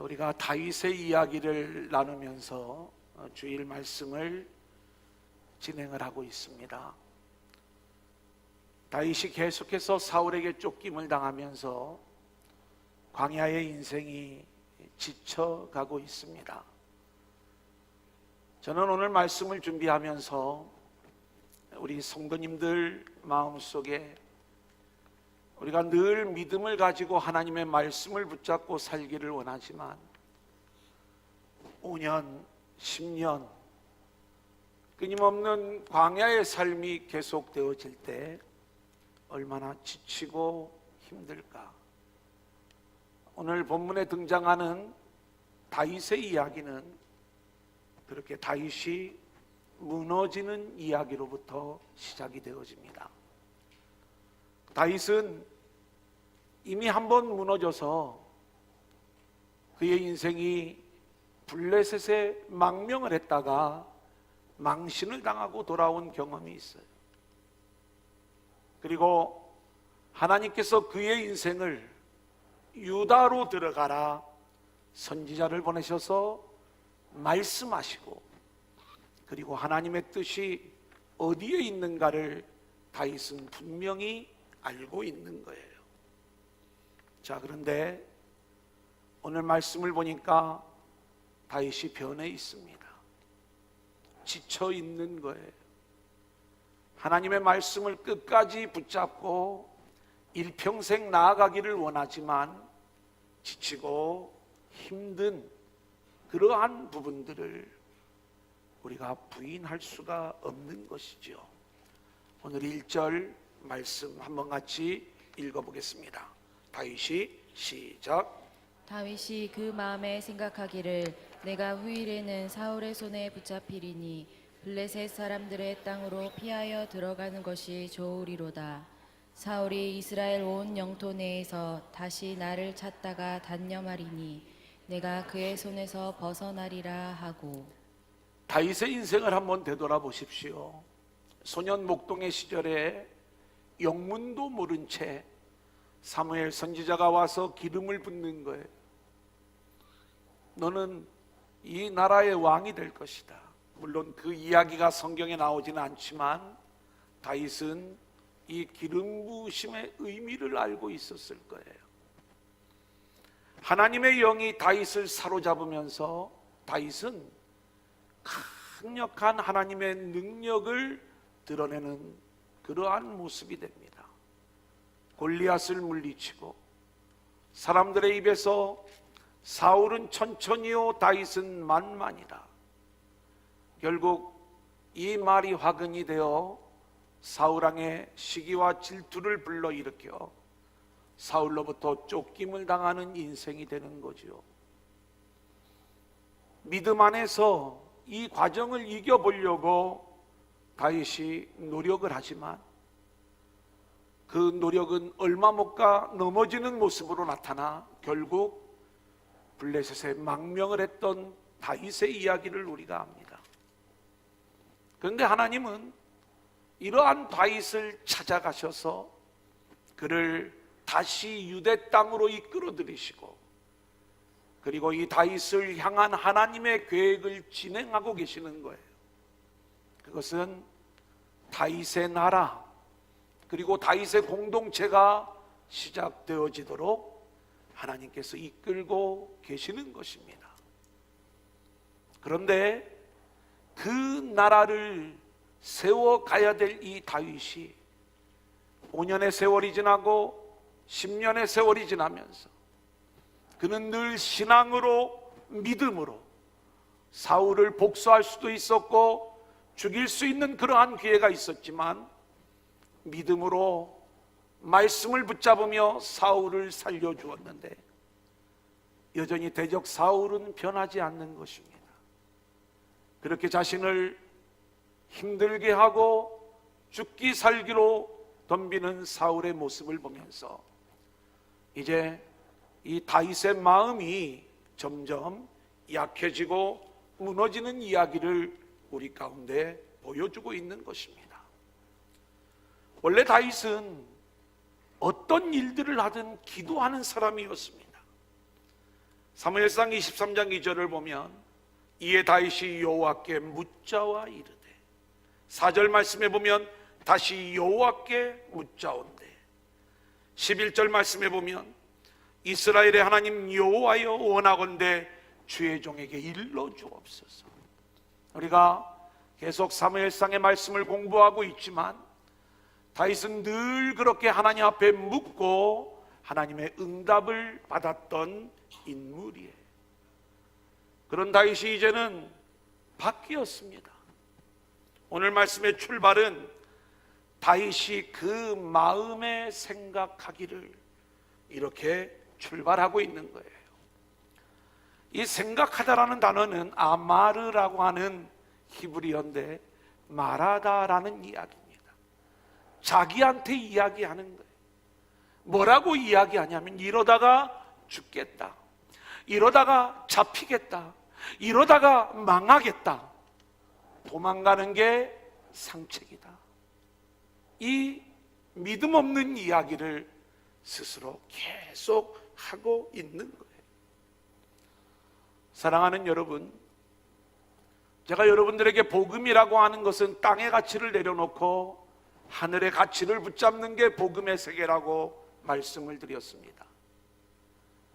우리가 다윗의 이야기를 나누면서 주일 말씀을 진행을 하고 있습니다. 다윗이 계속해서 사울에게 쫓김을 당하면서 광야의 인생이 지쳐가고 있습니다. 저는 오늘 말씀을 준비하면서 우리 성도님들 마음속에 우리가 늘 믿음을 가지고 하나님의 말씀을 붙잡고 살기를 원하지만 5년, 10년 끊임없는 광야의 삶이 계속되어질 때 얼마나 지치고 힘들까. 오늘 본문에 등장하는 다윗의 이야기는 그렇게 다윗이 무너지는 이야기로부터 시작이 되어집니다. 다윗은 이미 한번 무너져서 그의 인생이 블레셋에 망명을 했다가 망신을 당하고 돌아온 경험이 있어요. 그리고 하나님께서 그의 인생을 유다로 들어가라 선지자를 보내셔서 말씀하시고, 그리고 하나님의 뜻이 어디에 있는가를 다윗은 분명히 알고 있는 거예요. 자, 그런데 오늘 말씀을 보니까 다윗이 변해 있습니다. 지쳐 있는 거예요. 하나님의 말씀을 끝까지 붙잡고 일평생 나아가기를 원하지만 지치고 힘든 그러한 부분들을 우리가 부인할 수가 없는 것이죠. 오늘 1절 말씀 한번 같이 읽어보겠습니다. 다윗이 시작. 다윗이 그 마음에 생각하기를 내가 후일에는 사울의 손에 붙잡히리니 블레셋 사람들의 땅으로 피하여 들어가는 것이 좋으리로다. 사울이 이스라엘 온 영토 내에서 다시 나를 찾다가 단념하리니 내가 그의 손에서 벗어나리라 하고. 다윗의 인생을 한번 되돌아보십시오. 소년 목동의 시절에 영문도 모른 채 사무엘 선지자가 와서 기름을 붓는 거예요. 너는 이 나라의 왕이 될 것이다. 물론 그 이야기가 성경에 나오지는 않지만 다윗은 이 기름 부으심의 의미를 알고 있었을 거예요. 하나님의 영이 다윗을 사로잡으면서 다윗은 강력한 하나님의 능력을 드러내는 그러한 모습이 됩니다. 골리앗을 물리치고 사람들의 입에서 사울은 천천히요 다윗은 만만이다. 결국 이 말이 화근이 되어 사울왕의 시기와 질투를 불러일으켜 사울로부터 쫓김을 당하는 인생이 되는 거죠. 믿음 안에서 이 과정을 이겨보려고 다윗이 노력을 하지만 그 노력은 얼마 못 가 넘어지는 모습으로 나타나 결국 블레셋에 망명을 했던 다윗의 이야기를 우리가 압니다. 그런데 하나님은 이러한 다윗을 찾아가셔서 그를 다시 유대 땅으로 이끌어 들이시고, 그리고 이 다윗을 향한 하나님의 계획을 진행하고 계시는 거예요. 그것은 다윗의 나라 그리고 다윗의 공동체가 시작되어지도록 하나님께서 이끌고 계시는 것입니다. 그런데 그 나라를 세워가야 될 이 다윗이 5년의 세월이 지나고 10년의 세월이 지나면서 그는 늘 신앙으로 믿음으로 사울을 복수할 수도 있었고 죽일 수 있는 그러한 기회가 있었지만 믿음으로 말씀을 붙잡으며 사울을 살려주었는데 여전히 대적 사울은 변하지 않는 것입니다. 그렇게 자신을 힘들게 하고 죽기 살기로 덤비는 사울의 모습을 보면서 이제 이 다윗의 마음이 점점 약해지고 무너지는 이야기를 우리 가운데 보여주고 있는 것입니다. 원래 다윗은 어떤 일들을 하든 기도하는 사람이었습니다. 사무엘상 23장 2절을 보면 이에 다윗이 여호와께 묻자와 이르되, 4절 말씀에 보면 다시 여호와께 묻자온대, 11절 말씀에 보면 이스라엘의 하나님 여호와여 원하건대 주의 종에게 일러 주옵소서. 우리가 계속 사무엘상의 말씀을 공부하고 있지만 다윗은 늘 그렇게 하나님 앞에 묻고 하나님의 응답을 받았던 인물이에요. 그런 다윗이 이제는 바뀌었습니다. 오늘 말씀의 출발은 다윗이 그 마음에 생각하기를 이렇게 출발하고 있는 거예요. 이 생각하다라는 단어는 아마르라고 하는 히브리어인데 말하다라는 이야기입니다. 자기한테 이야기하는 거예요. 뭐라고 이야기하냐면 이러다가 죽겠다, 이러다가 잡히겠다, 이러다가 망하겠다, 도망가는 게 상책이다. 이 믿음 없는 이야기를 스스로 계속 하고 있는 거예요. 사랑하는 여러분, 제가 여러분들에게 복음이라고 하는 것은 땅의 가치를 내려놓고 하늘의 가치를 붙잡는 게 복음의 세계라고 말씀을 드렸습니다.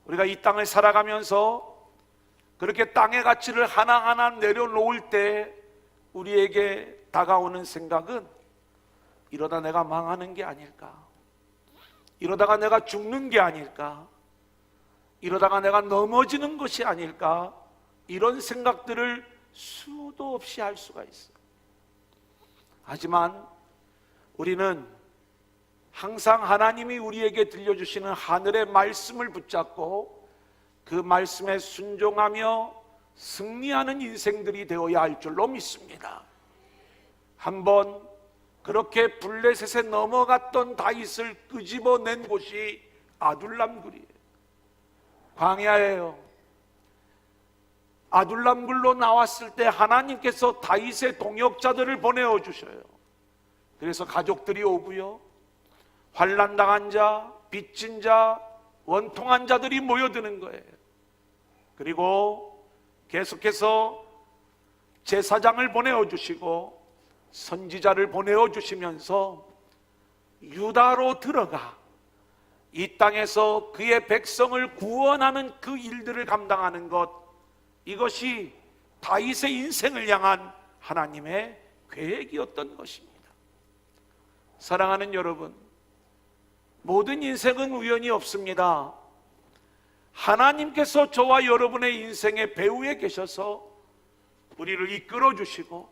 우리가 이 땅을 살아가면서 그렇게 땅의 가치를 하나하나 내려놓을 때 우리에게 다가오는 생각은 이러다 내가 망하는 게 아닐까, 이러다가 내가 죽는 게 아닐까, 이러다가 내가 넘어지는 것이 아닐까, 이런 생각들을 수도 없이 할 수가 있어요. 하지만 우리는 항상 하나님이 우리에게 들려주시는 하늘의 말씀을 붙잡고 그 말씀에 순종하며 승리하는 인생들이 되어야 할 줄로 믿습니다. 한번 그렇게 블레셋에 넘어갔던 다윗을 끄집어낸 곳이 아둘람굴이에요. 광야예요. 아둘람굴로 나왔을 때 하나님께서 다윗의 동역자들을 보내어 주셔요. 그래서 가족들이 오고요, 환난당한 자, 빚진 자, 원통한 자들이 모여드는 거예요. 그리고 계속해서 제사장을 보내어 주시고 선지자를 보내어 주시면서 유다로 들어가 이 땅에서 그의 백성을 구원하는 그 일들을 감당하는 것, 이것이 다윗의 인생을 향한 하나님의 계획이었던 것입니다. 사랑하는 여러분, 모든 인생은 우연이 없습니다. 하나님께서 저와 여러분의 인생의 배후에 계셔서 우리를 이끌어 주시고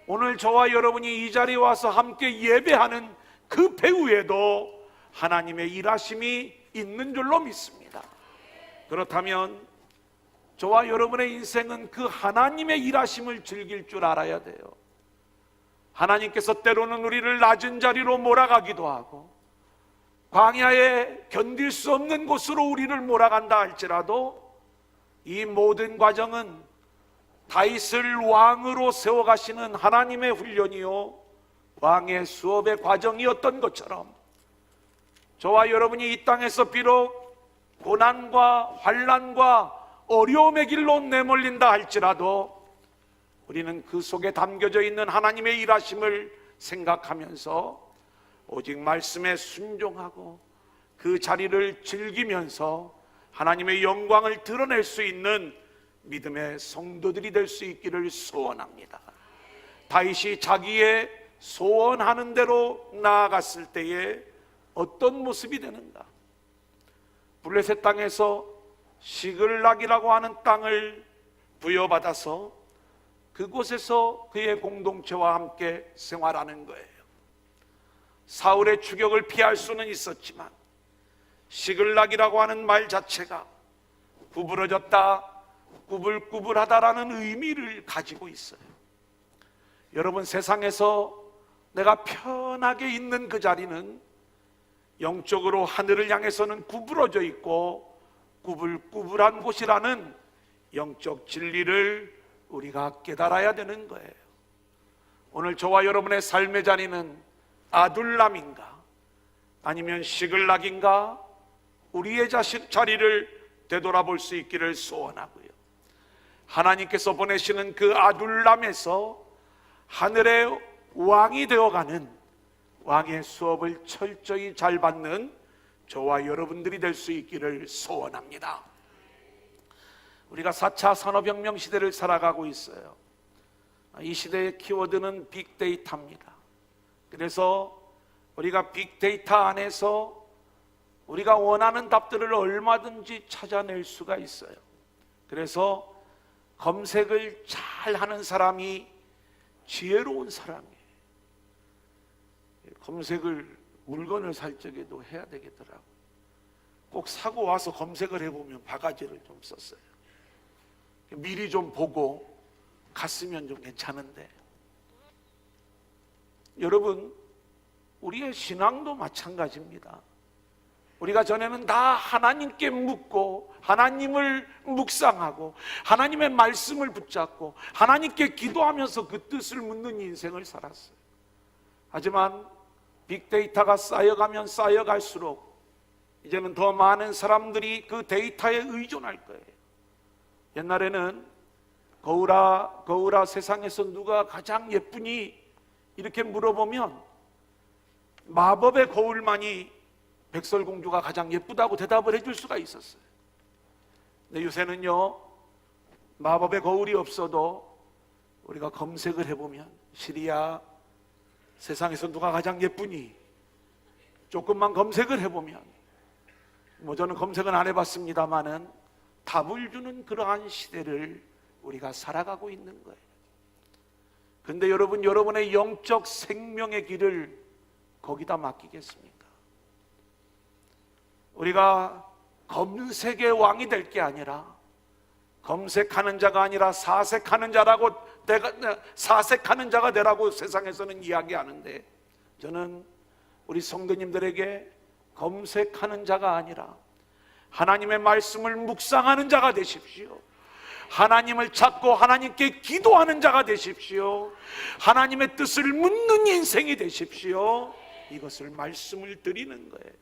오늘 저와 여러분이 이 자리에 와서 함께 예배하는 그 배후에도 하나님의 일하심이 있는 줄로 믿습니다. 그렇다면 저와 여러분의 인생은 그 하나님의 일하심을 즐길 줄 알아야 돼요. 하나님께서 때로는 우리를 낮은 자리로 몰아가기도 하고 광야에 견딜 수 없는 곳으로 우리를 몰아간다 할지라도 이 모든 과정은 다윗을 왕으로 세워가시는 하나님의 훈련이요 왕의 수업의 과정이었던 것처럼 저와 여러분이 이 땅에서 비록 고난과 환난과 어려움의 길로 내몰린다 할지라도 우리는 그 속에 담겨져 있는 하나님의 일하심을 생각하면서 오직 말씀에 순종하고 그 자리를 즐기면서 하나님의 영광을 드러낼 수 있는 믿음의 성도들이 될 수 있기를 소원합니다. 다윗이 자기의 소원하는 대로 나아갔을 때에 어떤 모습이 되는가? 블레셋 땅에서 시글락이라고 하는 땅을 부여받아서 그곳에서 그의 공동체와 함께 생활하는 거예요. 사울의 추격을 피할 수는 있었지만 시글락이라고 하는 말 자체가 구부러졌다, 꾸불꾸불하다라는 의미를 가지고 있어요. 여러분, 세상에서 내가 편하게 있는 그 자리는 영적으로 하늘을 향해서는 구부러져 있고 꾸불꾸불한 곳이라는 영적 진리를 우리가 깨달아야 되는 거예요. 오늘 저와 여러분의 삶의 자리는 아둘람인가 아니면 시글락인가? 우리의 자리를 되돌아볼 수 있기를 소원하고요. 하나님께서 보내시는 그 아둘람에서 하늘의 왕이 되어가는 왕의 수업을 철저히 잘 받는 저와 여러분들이 될 수 있기를 소원합니다. 우리가 4차 산업혁명 시대를 살아가고 있어요. 이 시대의 키워드는 빅데이터입니다. 그래서 우리가 빅데이터 안에서 우리가 원하는 답들을 얼마든지 찾아낼 수가 있어요. 그래서 검색을 잘 하는 사람이 지혜로운 사람이에요. 검색을 물건을 살 적에도 해야 되겠더라고요. 꼭 사고 와서 검색을 해보면 바가지를 좀 썼어요. 미리 좀 보고 갔으면 좀 괜찮은데, 여러분, 우리의 신앙도 마찬가지입니다. 우리가 전에는 다 하나님께 묻고 하나님을 묵상하고 하나님의 말씀을 붙잡고 하나님께 기도하면서 그 뜻을 묻는 인생을 살았어요. 하지만 빅데이터가 쌓여가면 쌓여갈수록 이제는 더 많은 사람들이 그 데이터에 의존할 거예요. 옛날에는 거울아 세상에서 누가 가장 예쁘니? 이렇게 물어보면 마법의 거울만이 백설공주가 가장 예쁘다고 대답을 해줄 수가 있었어요. 근데 요새는요, 마법의 거울이 없어도 우리가 검색을 해보면, 시리야, 세상에서 누가 가장 예쁘니? 조금만 검색을 해보면, 저는 검색은 안 해봤습니다만은 답을 주는 그러한 시대를 우리가 살아가고 있는 거예요. 근데 여러분, 여러분의 영적 생명의 길을 거기다 맡기겠습니까? 우리가 검색의 왕이 될 게 아니라, 검색하는 자가 아니라 사색하는 자가 되라고 세상에서는 이야기하는데, 저는 우리 성도님들에게 검색하는 자가 아니라 하나님의 말씀을 묵상하는 자가 되십시오. 하나님을 찾고 하나님께 기도하는 자가 되십시오. 하나님의 뜻을 묻는 인생이 되십시오. 이것을 말씀을 드리는 거예요.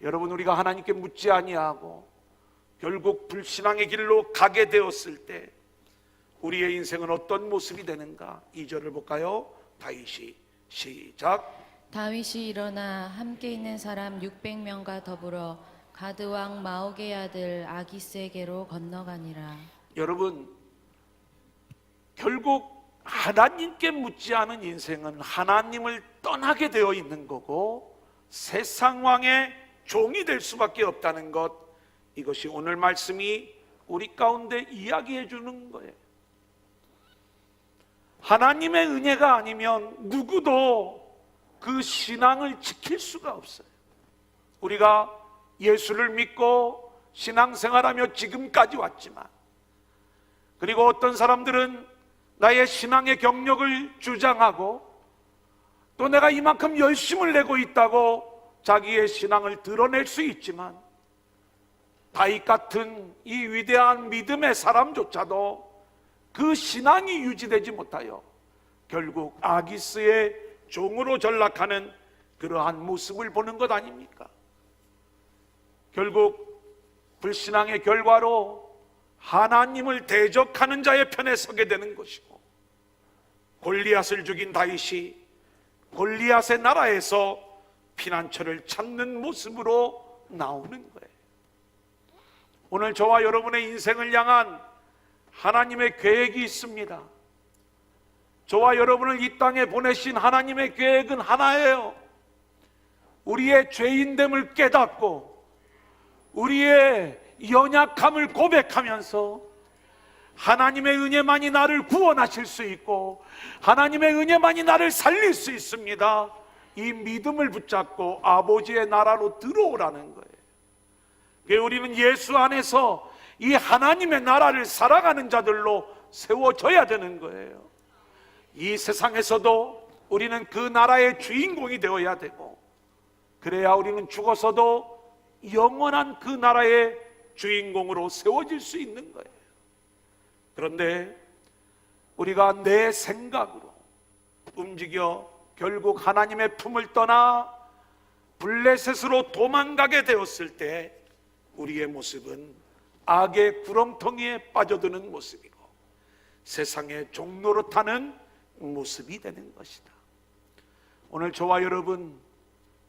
여러분, 우리가 하나님께 묻지 아니하고 결국 불신앙의 길로 가게 되었을 때 우리의 인생은 어떤 모습이 되는가? 2절을 볼까요? 다윗이 시작. 다윗이 일어나 함께 있는 사람 600명과 더불어 가드 왕 마옥의 아들 아기스에게로 건너가니라. 여러분, 결국 하나님께 묻지 않은 인생은 하나님을 떠나게 되어 있는 거고 세상 왕의 종이 될 수밖에 없다는 것, 이것이 오늘 말씀이 우리 가운데 이야기해 주는 거예요. 하나님의 은혜가 아니면 누구도 그 신앙을 지킬 수가 없어요. 우리가 예수를 믿고 신앙생활하며 지금까지 왔지만, 그리고 어떤 사람들은 나의 신앙의 경력을 주장하고 또 내가 이만큼 열심을 내고 있다고 자기의 신앙을 드러낼 수 있지만, 다윗 같은 이 위대한 믿음의 사람조차도 그 신앙이 유지되지 못하여 결국 아기스의 종으로 전락하는 그러한 모습을 보는 것 아닙니까? 결국 불신앙의 결과로 하나님을 대적하는 자의 편에 서게 되는 것이고, 골리앗을 죽인 다윗이 골리앗의 나라에서 피난처를 찾는 모습으로 나오는 거예요. 오늘 저와 여러분의 인생을 향한 하나님의 계획이 있습니다. 저와 여러분을 이 땅에 보내신 하나님의 계획은 하나예요. 우리의 죄인됨을 깨닫고 우리의 연약함을 고백하면서 하나님의 은혜만이 나를 구원하실 수 있고 하나님의 은혜만이 나를 살릴 수 있습니다. 이 믿음을 붙잡고 아버지의 나라로 들어오라는 거예요. 우리는 예수 안에서 이 하나님의 나라를 살아가는 자들로 세워져야 되는 거예요. 이 세상에서도 우리는 그 나라의 주인공이 되어야 되고, 그래야 우리는 죽어서도 영원한 그 나라의 주인공으로 세워질 수 있는 거예요. 그런데 우리가 내 생각으로 움직여 결국 하나님의 품을 떠나 블레셋으로 도망가게 되었을 때 우리의 모습은 악의 구렁텅이에 빠져드는 모습이고 세상의 종로로 타는 모습이 되는 것이다. 오늘 저와 여러분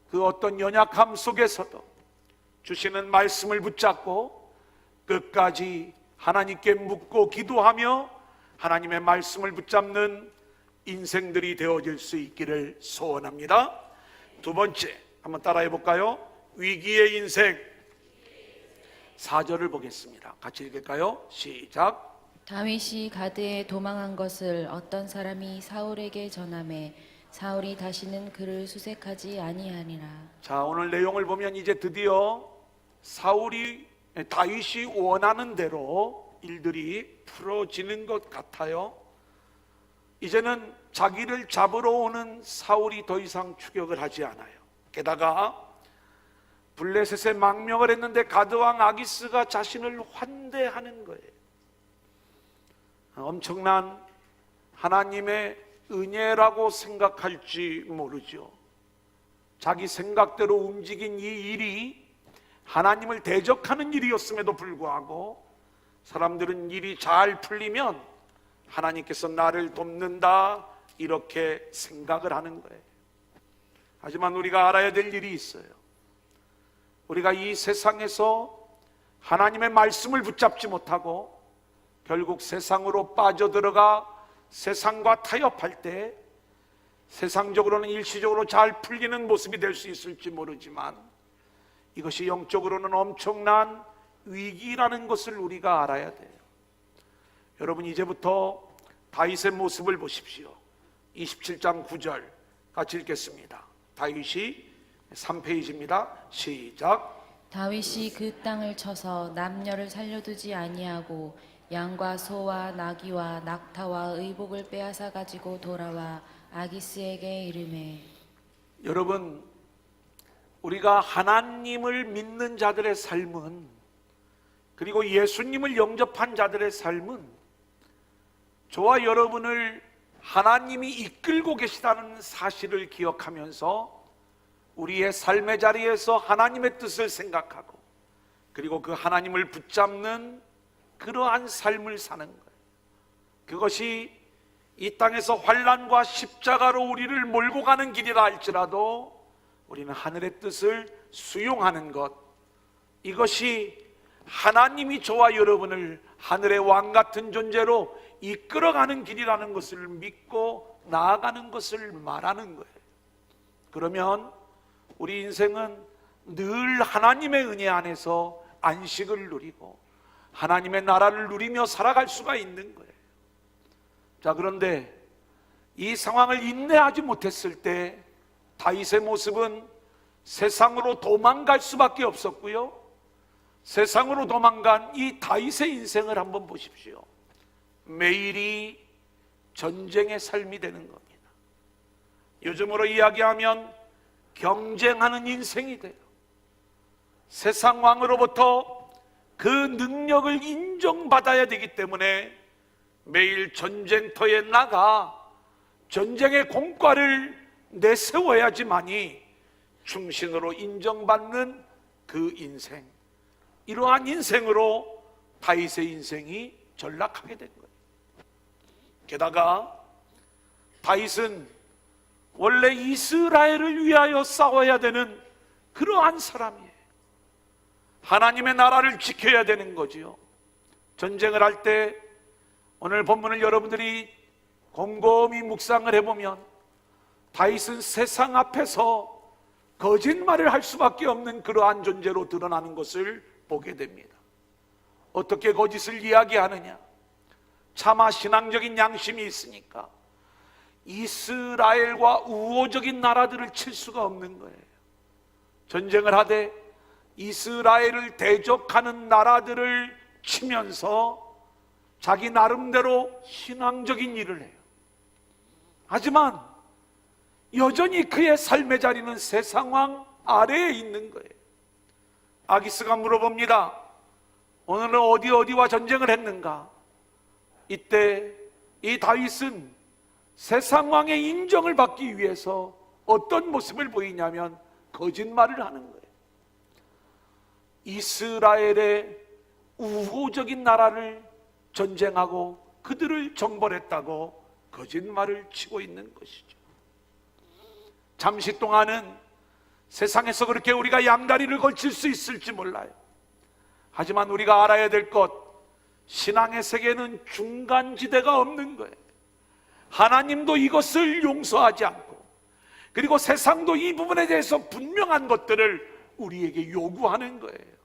그 어떤 연약함 속에서도 주시는 말씀을 붙잡고 끝까지 하나님께 묻고 기도하며 하나님의 말씀을 붙잡는 인생들이 되어질 수 있기를 소원합니다. 두 번째, 한번 따라해 볼까요? 위기의 인생. 4절을 보겠습니다. 같이 읽을까요? 시작. 다윗이 가드에 도망한 것을 어떤 사람이 사울에게 전하매 사울이 다시는 그를 수색하지 아니하니라. 자, 오늘 내용을 보면 이제 드디어 다윗이 원하는 대로 일들이 풀어지는 것 같아요. 이제는 자기를 잡으러 오는 사울이 더 이상 추격을 하지 않아요. 게다가 블레셋에 망명을 했는데 가드왕 아기스가 자신을 환대하는 거예요. 엄청난 하나님의 은혜라고 생각할지 모르죠. 자기 생각대로 움직인 이 일이 하나님을 대적하는 일이었음에도 불구하고 사람들은 일이 잘 풀리면 하나님께서 나를 돕는다 이렇게 생각을 하는 거예요. 하지만 우리가 알아야 될 일이 있어요. 우리가 이 세상에서 하나님의 말씀을 붙잡지 못하고 결국 세상으로 빠져들어가 세상과 타협할 때 세상적으로는 일시적으로 잘 풀리는 모습이 될 수 있을지 모르지만 이것이 영적으로는 엄청난 위기라는 것을 우리가 알아야 돼요. 여러분, 이제부터 다윗의 모습을 보십시오. 27장 9절 같이 읽겠습니다. 다윗이 3페이지입니다. 시작. 다윗이 그 땅을 쳐서 남녀를 살려두지 아니하고 양과 소와 나귀와 낙타와 의복을 빼앗아 가지고 돌아와 아기스에게 이르매. 여러분, 우리가 하나님을 믿는 자들의 삶은, 그리고 예수님을 영접한 자들의 삶은 저와 여러분을 하나님이 이끌고 계시다는 사실을 기억하면서 우리의 삶의 자리에서 하나님의 뜻을 생각하고 그리고 그 하나님을 붙잡는 그러한 삶을 사는 거예요. 그것이 이 땅에서 환난과 십자가로 우리를 몰고 가는 길이라 할지라도 우리는 하늘의 뜻을 수용하는 것, 이것이 하나님이 저와 여러분을 하늘의 왕 같은 존재로 이끌어가는 길이라는 것을 믿고 나아가는 것을 말하는 거예요. 그러면 우리 인생은 늘 하나님의 은혜 안에서 안식을 누리고 하나님의 나라를 누리며 살아갈 수가 있는 거예요. 자, 그런데 이 상황을 인내하지 못했을 때 다윗의 모습은 세상으로 도망갈 수밖에 없었고요. 세상으로 도망간 이 다윗의 인생을 한번 보십시오. 매일이 전쟁의 삶이 되는 겁니다. 요즘으로 이야기하면 경쟁하는 인생이 돼요. 세상 왕으로부터 그 능력을 인정받아야 되기 때문에 매일 전쟁터에 나가 전쟁의 공과를 내세워야지만이 충신으로 인정받는 그 인생, 이러한 인생으로 다윗의 인생이 전락하게 된 거예요. 게다가 다윗은 원래 이스라엘을 위하여 싸워야 되는 그러한 사람이에요. 하나님의 나라를 지켜야 되는 거지요. 전쟁을 할 때 오늘 본문을 여러분들이 곰곰이 묵상을 해보면 다윗은 세상 앞에서 거짓말을 할 수밖에 없는 그러한 존재로 드러나는 것을 보게 됩니다. 어떻게 거짓을 이야기하느냐? 차마 신앙적인 양심이 있으니까 이스라엘과 우호적인 나라들을 칠 수가 없는 거예요. 전쟁을 하되 이스라엘을 대적하는 나라들을 치면서 자기 나름대로 신앙적인 일을 해요. 하지만 여전히 그의 삶의 자리는 세상왕 아래에 있는 거예요. 아기스가 물어봅니다. 오늘은 어디와 전쟁을 했는가? 이때 이 다윗은 세상왕의 인정을 받기 위해서 어떤 모습을 보이냐면 거짓말을 하는 거예요. 이스라엘의 우호적인 나라를 전쟁하고 그들을 정벌했다고 거짓말을 치고 있는 것이죠. 잠시 동안은 세상에서 그렇게 우리가 양다리를 걸칠 수 있을지 몰라요. 하지만 우리가 알아야 될 것, 신앙의 세계는 중간지대가 없는 거예요. 하나님도 이것을 용서하지 않고, 그리고 세상도 이 부분에 대해서 분명한 것들을 우리에게 요구하는 거예요.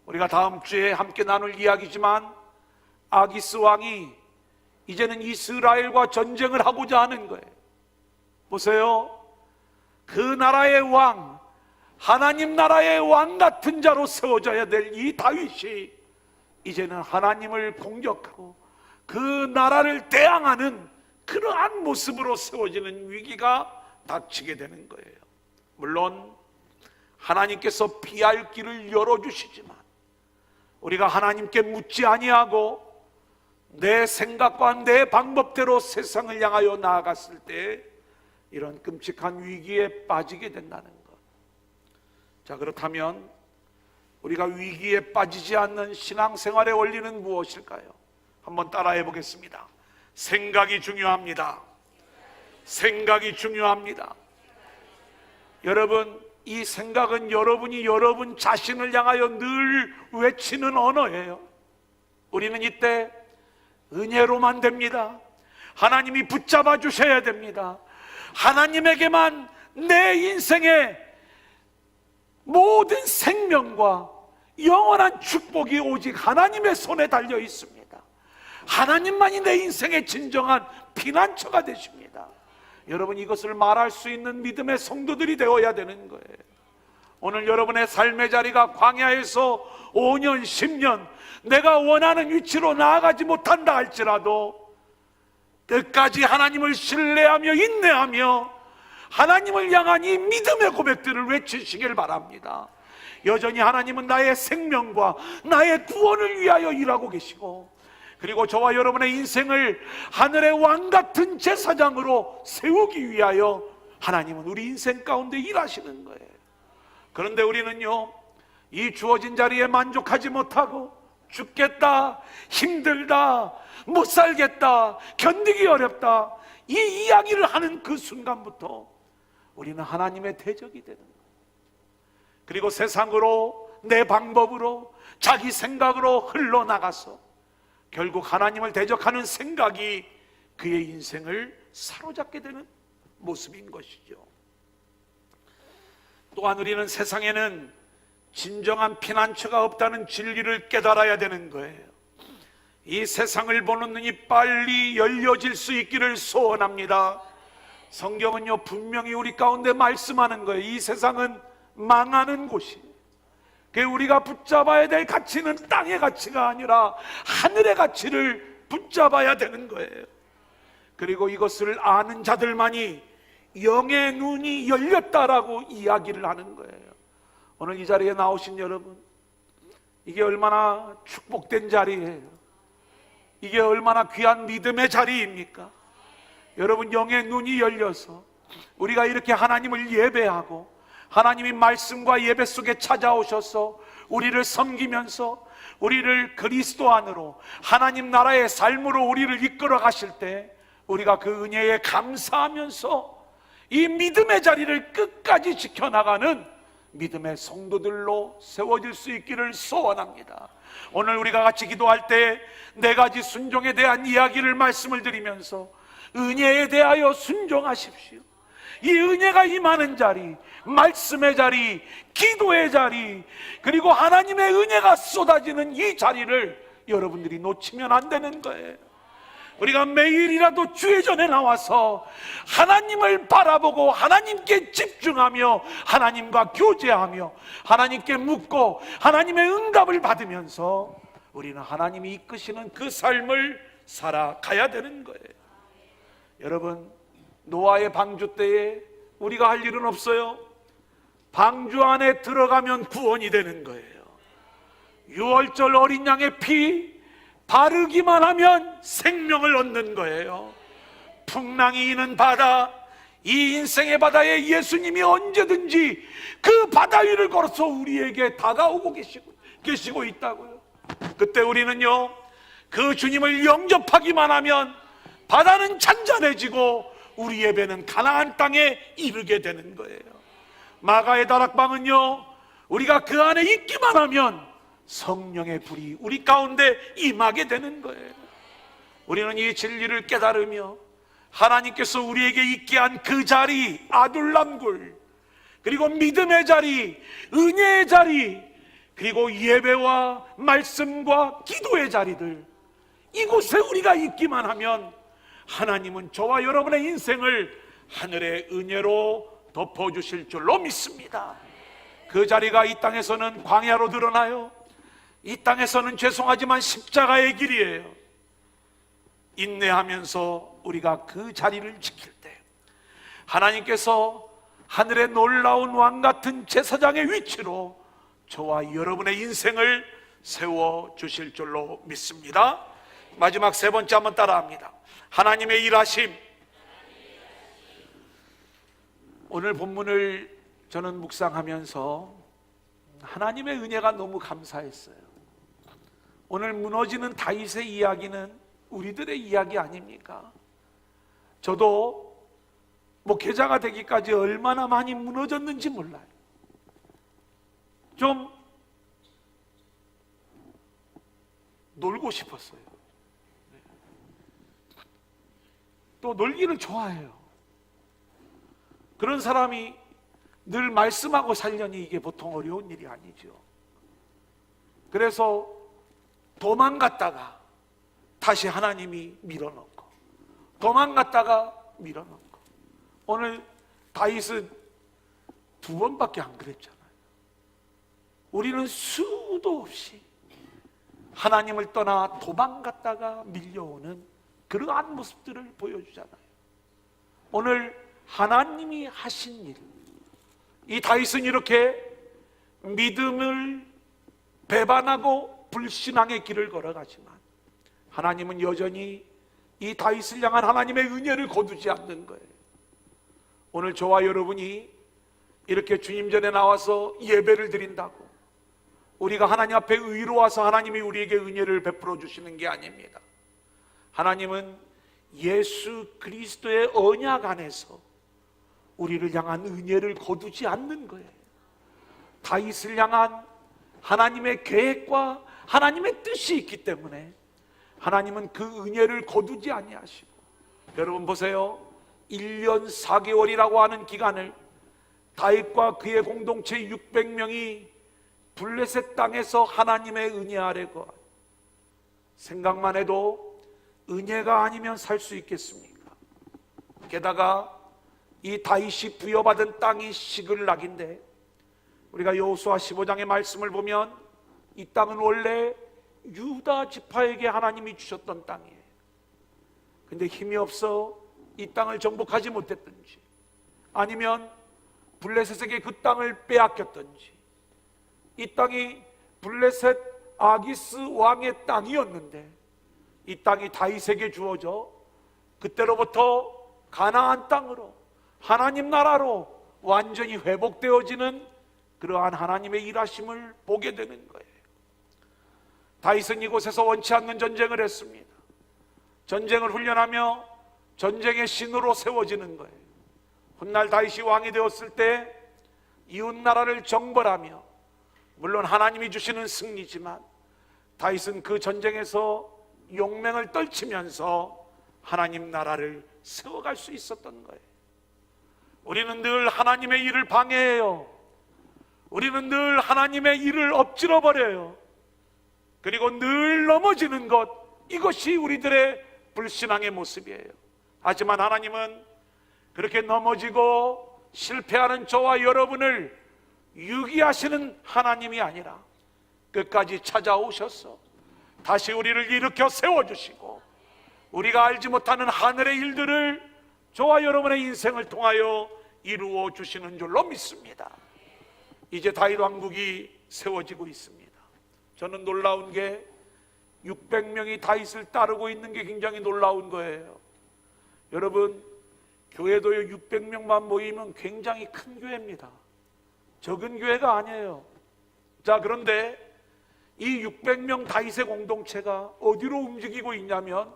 우리가 다음 주에 함께 나눌 이야기지만 아기스 왕이 이제는 이스라엘과 전쟁을 하고자 하는 거예요. 보세요. 그 나라의 왕, 하나님 나라의 왕 같은 자로 세워져야 될 이 다윗이 이제는 하나님을 공격하고 그 나라를 대항하는 그러한 모습으로 세워지는 위기가 닥치게 되는 거예요. 물론 하나님께서 피할 길을 열어주시지만 우리가 하나님께 묻지 아니하고 내 생각과 내 방법대로 세상을 향하여 나아갔을 때 이런 끔찍한 위기에 빠지게 된다는 것. 자, 그렇다면 우리가 위기에 빠지지 않는 신앙생활의 원리는 무엇일까요? 한번 따라해 보겠습니다. 생각이 중요합니다. 생각이 중요합니다. 여러분, 이 생각은 여러분이 여러분 자신을 향하여 늘 외치는 언어예요. 우리는 이때 은혜로만 됩니다. 하나님이 붙잡아 주셔야 됩니다. 하나님에게만 내 인생의 모든 생명과 영원한 축복이 오직 하나님의 손에 달려 있습니다. 하나님만이 내 인생의 진정한 피난처가 되십니다. 여러분, 이것을 말할 수 있는 믿음의 성도들이 되어야 되는 거예요. 오늘 여러분의 삶의 자리가 광야에서 5년, 10년 내가 원하는 위치로 나아가지 못한다 할지라도 끝까지 하나님을 신뢰하며 인내하며 하나님을 향한 이 믿음의 고백들을 외치시길 바랍니다. 여전히 하나님은 나의 생명과 나의 구원을 위하여 일하고 계시고, 그리고 저와 여러분의 인생을 하늘의 왕 같은 제사장으로 세우기 위하여 하나님은 우리 인생 가운데 일하시는 거예요. 그런데 우리는요, 이 주어진 자리에 만족하지 못하고 죽겠다, 힘들다, 못 살겠다, 견디기 어렵다, 이 이야기를 하는 그 순간부터 우리는 하나님의 대적이 되는 거예요. 그리고 세상으로, 내 방법으로, 자기 생각으로 흘러나가서 결국 하나님을 대적하는 생각이 그의 인생을 사로잡게 되는 모습인 것이죠. 또한 우리는 세상에는 진정한 피난처가 없다는 진리를 깨달아야 되는 거예요. 이 세상을 보는 눈이 빨리 열려질 수 있기를 소원합니다. 성경은요, 분명히 우리 가운데 말씀하는 거예요. 이 세상은 망하는 곳이에요. 우리가 붙잡아야 될 가치는 땅의 가치가 아니라 하늘의 가치를 붙잡아야 되는 거예요. 그리고 이것을 아는 자들만이 영의 눈이 열렸다라고 이야기를 하는 거예요. 오늘 이 자리에 나오신 여러분, 이게 얼마나 축복된 자리예요. 이게 얼마나 귀한 믿음의 자리입니까? 여러분, 영의 눈이 열려서 우리가 이렇게 하나님을 예배하고 하나님이 말씀과 예배 속에 찾아오셔서 우리를 섬기면서 우리를 그리스도 안으로 하나님 나라의 삶으로 우리를 이끌어 가실 때 우리가 그 은혜에 감사하면서 이 믿음의 자리를 끝까지 지켜나가는 믿음의 성도들로 세워질 수 있기를 소원합니다. 오늘 우리가 같이 기도할 때 네 가지 순종에 대한 이야기를 말씀을 드리면서 은혜에 대하여 순종하십시오. 이 은혜가 임하는 자리, 말씀의 자리, 기도의 자리, 그리고 하나님의 은혜가 쏟아지는 이 자리를 여러분들이 놓치면 안 되는 거예요. 우리가 매일이라도 주의 전에 나와서 하나님을 바라보고 하나님께 집중하며 하나님과 교제하며 하나님께 묻고 하나님의 응답을 받으면서 우리는 하나님이 이끄시는 그 삶을 살아가야 되는 거예요. 여러분, 노아의 방주 때에 우리가 할 일은 없어요. 방주 안에 들어가면 구원이 되는 거예요. 유월절 어린 양의 피 바르기만 하면 생명을 얻는 거예요. 풍랑이 이는 바다, 이 인생의 바다에 예수님이 언제든지 그 바다 위를 걸어서 우리에게 다가오고 계시고 있다고요. 그때 우리는요, 그 주님을 영접하기만 하면 바다는 잔잔해지고 우리의 배는 가나안 땅에 이르게 되는 거예요. 마가의 다락방은요, 우리가 그 안에 있기만 하면 성령의 불이 우리 가운데 임하게 되는 거예요. 우리는 이 진리를 깨달으며 하나님께서 우리에게 있게 한 그 자리, 아둘람굴, 그리고 믿음의 자리, 은혜의 자리, 그리고 예배와 말씀과 기도의 자리들, 이곳에 우리가 있기만 하면 하나님은 저와 여러분의 인생을 하늘의 은혜로 덮어주실 줄로 믿습니다. 그 자리가 이 땅에서는 광야로 드러나요. 이 땅에서는 죄송하지만 십자가의 길이에요. 인내하면서 우리가 그 자리를 지킬 때 하나님께서 하늘의 놀라운 왕 같은 제사장의 위치로 저와 여러분의 인생을 세워주실 줄로 믿습니다. 마지막 세 번째 한번 따라합니다. 하나님의 일하심. 오늘 본문을 저는 묵상하면서 하나님의 은혜가 너무 감사했어요. 오늘 무너지는 다윗의 이야기는 우리들의 이야기 아닙니까? 저도 계자가 되기까지 얼마나 많이 무너졌는지 몰라요. 좀 놀고 싶었어요. 또 놀기를 좋아해요. 그런 사람이 늘 말씀하고 살려니 이게 보통 어려운 일이 아니죠. 그래서 도망갔다가 다시 하나님이 밀어넣고, 도망갔다가 밀어넣고. 오늘 다윗은 2번밖에 안 그랬잖아요. 우리는 수도 없이 하나님을 떠나 도망갔다가 밀려오는 그러한 모습들을 보여주잖아요. 오늘 하나님이 하신 일, 이 다윗은 이렇게 믿음을 배반하고 불신앙의 길을 걸어가지만 하나님은 여전히 이 다윗을 향한 하나님의 은혜를 거두지 않는 거예요. 오늘 저와 여러분이 이렇게 주님 전에 나와서 예배를 드린다고 우리가 하나님 앞에 의로워서 하나님이 우리에게 은혜를 베풀어 주시는 게 아닙니다. 하나님은 예수 그리스도의 언약 안에서 우리를 향한 은혜를 거두지 않는 거예요. 다윗을 향한 하나님의 계획과 하나님의 뜻이 있기 때문에 하나님은 그 은혜를 거두지 아니하시고, 여러분 보세요. 1년 4개월이라고 하는 기간을 다윗과 그의 공동체 600명이 블레셋 땅에서 하나님의 은혜 아래 거한, 생각만 해도 은혜가 아니면 살 수 있겠습니까? 게다가 이 다윗이 부여받은 땅이 시글락인데, 우리가 여호수아 15장의 말씀을 보면 이 땅은 원래 유다 지파에게 하나님이 주셨던 땅이에요. 근데 힘이 없어 이 땅을 정복하지 못했든지, 아니면 블레셋에게 그 땅을 빼앗겼든지, 이 땅이 블레셋 아기스 왕의 땅이었는데 이 땅이 다윗에게 주어져 그때로부터 가나안 땅으로, 하나님 나라로 완전히 회복되어지는 그러한 하나님의 일하심을 보게 되는 거예요. 다윗은 이곳에서 원치 않는 전쟁을 했습니다. 전쟁을 훈련하며 전쟁의 신으로 세워지는 거예요. 훗날 다윗이 왕이 되었을 때 이웃 나라를 정벌하며, 물론 하나님이 주시는 승리지만 다윗은 그 전쟁에서 용맹을 떨치면서 하나님 나라를 세워갈 수 있었던 거예요. 우리는 늘 하나님의 일을 방해해요. 우리는 늘 하나님의 일을 엎질러 버려요. 그리고 늘 넘어지는 것, 이것이 우리들의 불신앙의 모습이에요. 하지만 하나님은 그렇게 넘어지고 실패하는 저와 여러분을 유기하시는 하나님이 아니라 끝까지 찾아오셔서 다시 우리를 일으켜 세워주시고, 우리가 알지 못하는 하늘의 일들을 저와 여러분의 인생을 통하여 이루어 주시는 줄로 믿습니다. 이제 다윗 왕국이 세워지고 있습니다. 저는 놀라운 게 600명이 다윗을 따르고 있는 게 굉장히 놀라운 거예요. 여러분, 교회도요 600명만 모이면 굉장히 큰 교회입니다. 적은 교회가 아니에요. 자, 그런데 이 600명 다윗의 공동체가 어디로 움직이고 있냐면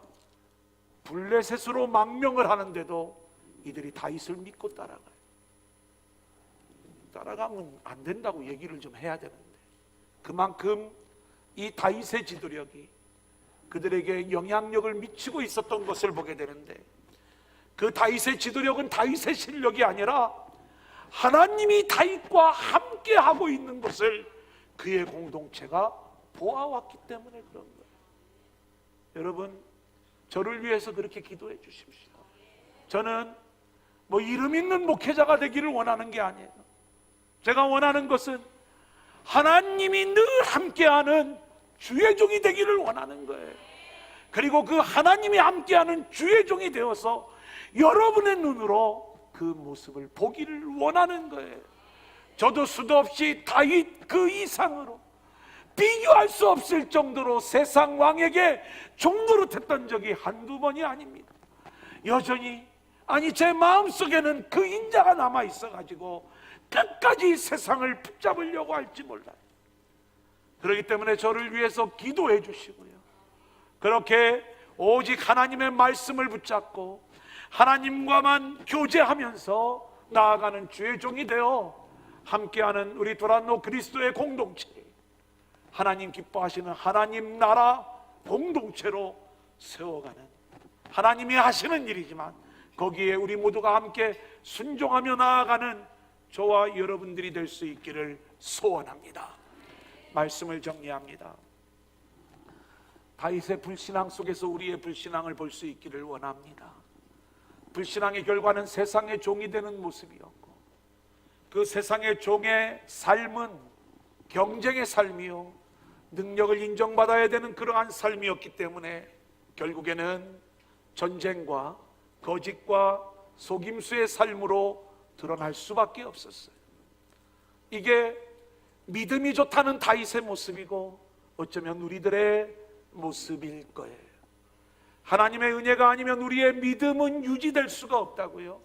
블레셋으로 망명을 하는데도 이들이 다윗을 믿고 따라가요. 따라가면 안 된다고 얘기를 좀 해야 되는데, 그만큼 이 다윗의 지도력이 그들에게 영향력을 미치고 있었던 것을 보게 되는데, 그 다윗의 지도력은 다윗의 실력이 아니라 하나님이 다윗과 함께 하고 있는 것을 그의 공동체가 보아왔기 때문에 그런 거예요. 여러분, 저를 위해서 그렇게 기도해 주십시오. 저는 뭐 이름 있는 목회자가 되기를 원하는 게 아니에요. 제가 원하는 것은 하나님이 늘 함께하는 주의 종이 되기를 원하는 거예요. 그리고 그 하나님이 함께하는 주의 종이 되어서 여러분의 눈으로 그 모습을 보기를 원하는 거예요. 저도 수도 없이 다윗 그 이상으로 비교할 수 없을 정도로 세상 왕에게 종노릇했던 적이 한두 번이 아닙니다. 여전히, 아니 제 마음속에는 그 인자가 남아있어가지고 끝까지 세상을 붙잡으려고 할지 몰라요. 그렇기 때문에 저를 위해서 기도해 주시고요, 그렇게 오직 하나님의 말씀을 붙잡고 하나님과만 교제하면서 나아가는 주의 종이 되어 함께하는 우리 도란노 그리스도의 공동체, 하나님 기뻐하시는 하나님 나라 공동체로 세워가는, 하나님이 하시는 일이지만 거기에 우리 모두가 함께 순종하며 나아가는 저와 여러분들이 될 수 있기를 소원합니다. 말씀을 정리합니다. 다윗의 불신앙 속에서 우리의 불신앙을 볼 수 있기를 원합니다. 불신앙의 결과는 세상의 종이 되는 모습이었고, 그 세상의 종의 삶은 경쟁의 삶이요, 능력을 인정받아야 되는 그러한 삶이었기 때문에 결국에는 전쟁과 거짓과 속임수의 삶으로 드러날 수밖에 없었어요. 이게 믿음이 좋다는 다윗의 모습이고 어쩌면 우리들의 모습일 거예요. 하나님의 은혜가 아니면 우리의 믿음은 유지될 수가 없다고요.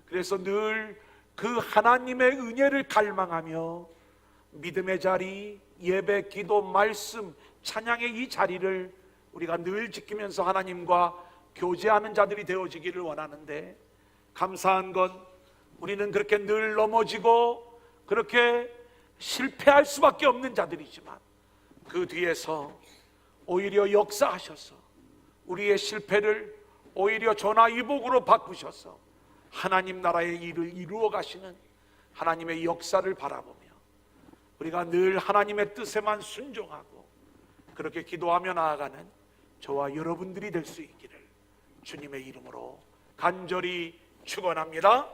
그래서 늘 그 하나님의 은혜를 갈망하며 믿음의 자리, 예배, 기도, 말씀, 찬양의 이 자리를 우리가 늘 지키면서 하나님과 교제하는 자들이 되어지기를 원하는데, 감사한 건 우리는 그렇게 늘 넘어지고 그렇게 실패할 수밖에 없는 자들이지만 그 뒤에서 오히려 역사하셔서 우리의 실패를 오히려 전화위복으로 바꾸셔서 하나님 나라의 일을 이루어 가시는 하나님의 역사를 바라보며 우리가 늘 하나님의 뜻에만 순종하고 그렇게 기도하며 나아가는 저와 여러분들이 될 수 있기를 주님의 이름으로 간절히 축원합니다.